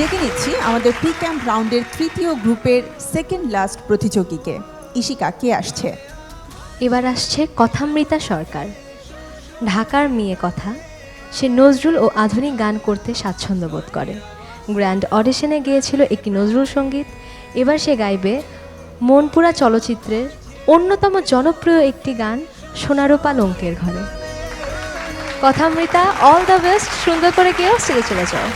ডেকে নিচ্ছি আমাদের প্রি ক্যাম্প রাউন্ডের তৃতীয় গ্রুপের সেকেন্ড লাস্ট প্রতিযোগীকে। ইশিকা, কে আসছে? এবার আসছে কথামৃতা সরকার। ঢাকার মেয়ে কথা, সে নজরুল ও আধুনিক গান করতে স্বাচ্ছন্দ্য বোধ করে। গ্র্যান্ড অডিশনে গিয়েছিল একটি নজরুল সঙ্গীত। এবার সে গাইবে মনপুরা চলচ্চিত্রের অন্যতম জনপ্রিয় একটি গান সোনারূপা লঙ্কের ঘরে। কথামৃতা, অল দ্য বেস্ট। সুন্দর করে কেউ স্টেজে চলে যাও।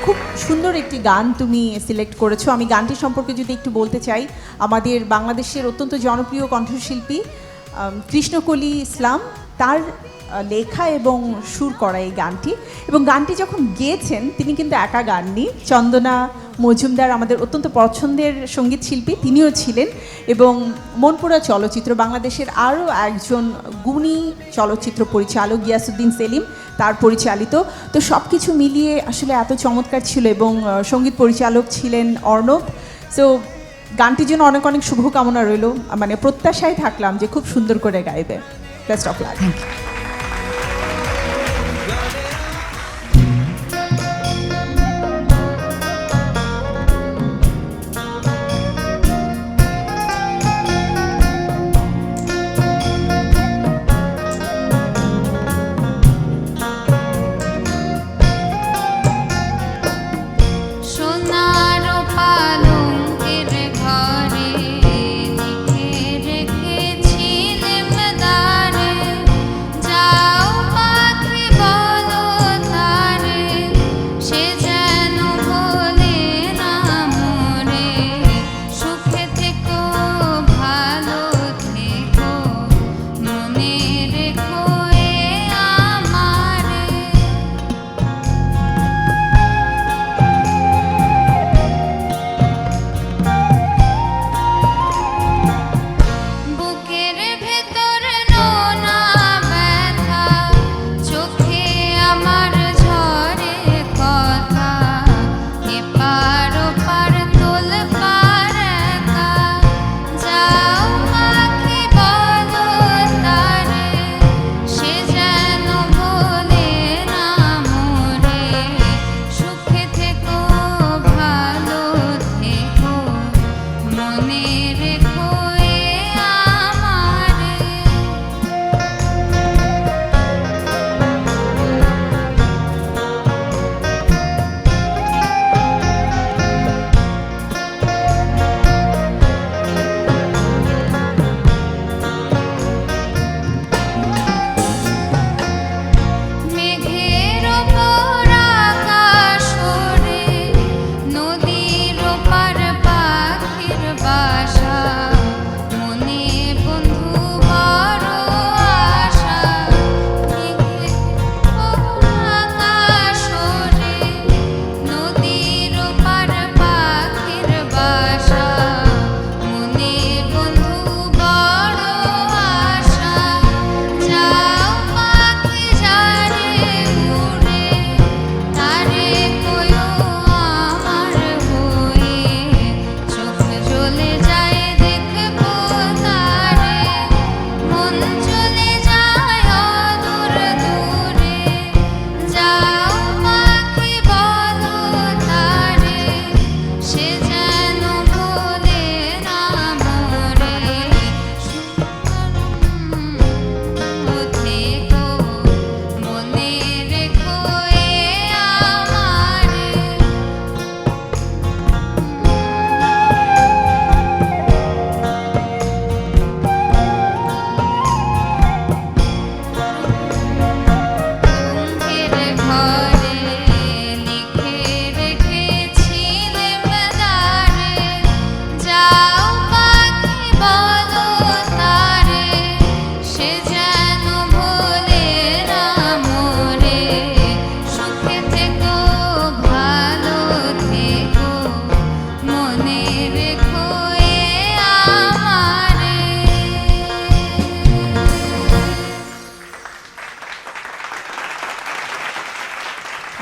খুব সুন্দর একটি গান তুমি সিলেক্ট করেছো। আমি গানটি সম্পর্কে যদি একটু বলতে চাই, আমাদের বাংলাদেশের অত্যন্ত জনপ্রিয় কণ্ঠশিল্পী কৃষ্ণকলি ইসলাম তার লেখা এবং সুর করা এই গানটি, এবং গানটি যখন গেয়েছেন তিনি কিন্তু একা গাননি, চন্দনা মজুমদার আমাদের অত্যন্ত পছন্দের সঙ্গীত শিল্পী তিনিও ছিলেন, এবং মনপুরা চলচ্চিত্র বাংলাদেশের আরও একজন গুণী চলচ্চিত্র পরিচালক গিয়াসউদ্দিন সেলিম তার পরিচালিত। তো সব কিছু মিলিয়ে আসলে এত চমৎকার ছিল, এবং সঙ্গীত পরিচালক ছিলেন অর্ণব। সো গানটির জন্য অনেক অনেক শুভকামনা রইল, মানে প্রত্যাশায় থাকলাম যে খুব সুন্দর করে গাইবে। Best of luck. Thank you.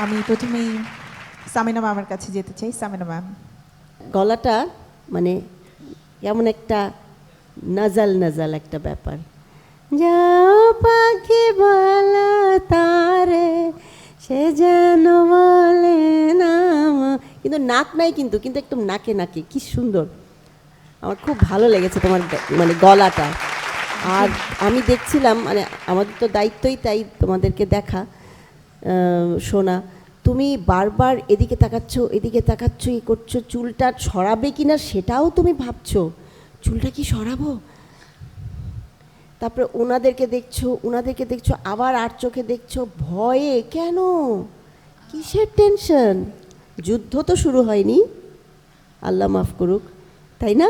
আমি প্রথমেই সামিনা ম্যামের কাছে যেতে চাই। সামিনা ম্যাম, গলাটা মানে এমন একটা নাজাল নাজাল একটা ব্যাপার। যাও পাখি বলা তারে সে যেন বলে না কিন্তু নাক নাই, কিন্তু কিন্তু একদম নাকে নাকে, কি সুন্দর। আমার খুব ভালো লেগেছে তোমার মানে গলাটা। আর আমি দেখছিলাম, মানে আমাদের তো দায়িত্বই তাই তোমাদেরকে দেখা, শোনা। তুমি বারবার এদিকে তাকাচ্ছ, ই করছো, চুলটা সরাবে কিনা সেটাও তুমি ভাবছো, চুলটা কি সরাবো। তারপরে ওনাদেরকে দেখছো, আবার আর চোখে দেখছো, ভয়ে কেন, কিসের টেনশন? যুদ্ধ তো শুরু হয়নি, আল্লাহ মাফ করুক, তাই না?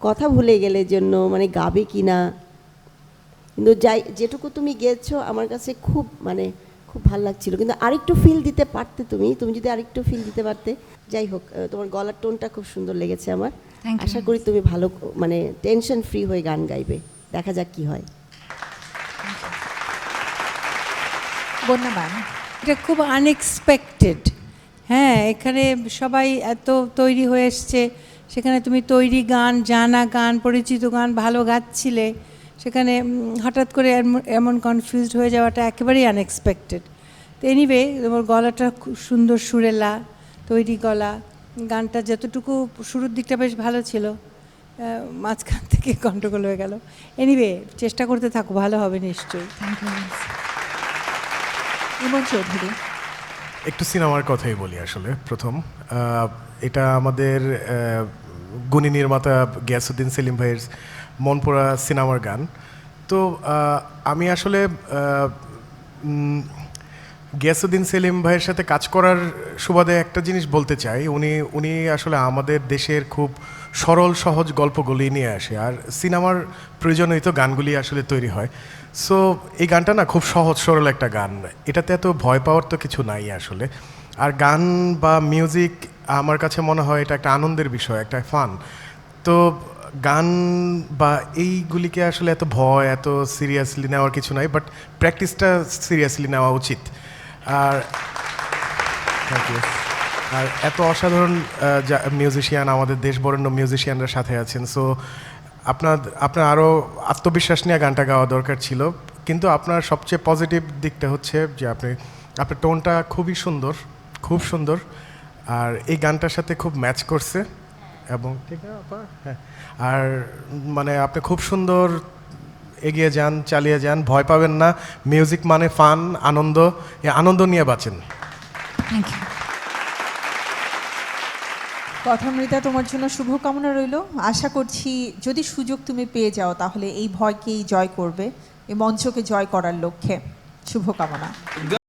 কথা ভুলে গেলে জন্য মানে গাবে কি না, কিন্তু যাই যেটুকু তুমি গেয়েছো আমার কাছে খুব মানে খুব ভালো লাগছিল। কিন্তু আরেকটু ফিল দিতে পারতে তুমি যদি আরেকটু ফিল দিতে পারতে। যাই হোক, তোমার গলার টোনটা খুব সুন্দর লেগেছে আমার। আশা করি তুমি ভালো মানে টেনশন ফ্রি হয়ে গান গাইবে, দেখা যাক কি হয়। বন্যা ম্যাম, এটা খুব আনএক্সপেক্টেড। হ্যাঁ, এখানে সবাই এত তৈরি হয়ে এসছে, সেখানে তুমি তৈরি গান, জানা গান, পরিচিত গান ভালো গাচ্ছিলে, সেখানে হঠাৎ করে এমন কনফিউজড হয়ে যাওয়াটা একেবারেই আনএক্সপেক্টেড। তো এনিওয়ে, তোমার গলাটা খুব সুন্দর, সুরেলা, তৈরি গলা। গানটা যতটুকু শুরুর দিকটা বেশ ভালো ছিল, মাঝখান থেকে গন্ডগোল হয়ে গেল। এনিওয়ে, চেষ্টা করতে থাকো, ভালো হবে নিশ্চয়ই। ইমন চৌধুরী। একটু সিনেমার কথাই বলি আসলে। প্রথম এটা আমাদের গুণী নির্মাতা গিয়াসউদ্দিন সেলিম ভাইয়ের মনপুরা সিনেমার গান। তো আমি আসলে গিয়াসউদ্দিন সেলিম ভাইয়ের সাথে কাজ করার সুবাদে একটা জিনিস বলতে চাই, উনি আসলে আমাদের দেশের খুব সরল সহজ গল্পগুলি নিয়ে আসে, আর সিনেমার প্রয়োজনীয় তো গানগুলি আসলে তৈরি হয়। সো এই গানটা না খুব সহজ সরল একটা গান, এটাতে এত ভয় পাওয়ার তো কিছু নাই আসলে। আর গান বা মিউজিক আমার কাছে মনে হয় এটা একটা আনন্দের বিষয়, একটা ফান। তো গান বা এইগুলিকে আসলে এত ভয়, এত সিরিয়াসলি নেওয়ার কিছু নাই, বাট প্র্যাকটিসটা সিরিয়াসলি নেওয়া উচিত। আর থ্যাংক ইউ। আর এত অসাধারণ মিউজিশিয়ান, আমাদের দেশ বরেণ্য মিউজিশিয়ানরা সাথে আছেন। সো আপনার আরও আত্মবিশ্বাস নিয়ে গানটা গাওয়া দরকার ছিল। কিন্তু আপনার সবচেয়ে পজিটিভ দিকটা হচ্ছে যে আপনার টোনটা খুবই সুন্দর, খুব সুন্দর, আর এই গানটার সাথে খুব ম্যাচ করছে। এবং ঠিক আছে আপা, হ্যাঁ, আর মানে আপনি খুব সুন্দর এগিয়ে যান, চালিয়ে যান, ভয় পাবেন না। মিউজিক মানে ফান, আনন্দ, এই আনন্দ নিয়ে বাঁচেন। Thank you. কথামৃতা, তোমার জন্য শুভকামনা রইল। আশা করছি যদি সুযোগ তুমি পেয়ে যাও তাহলে এই ভয়কেই জয় করবে, এই মঞ্চকে জয় করার লক্ষ্যে। শুভকামনা।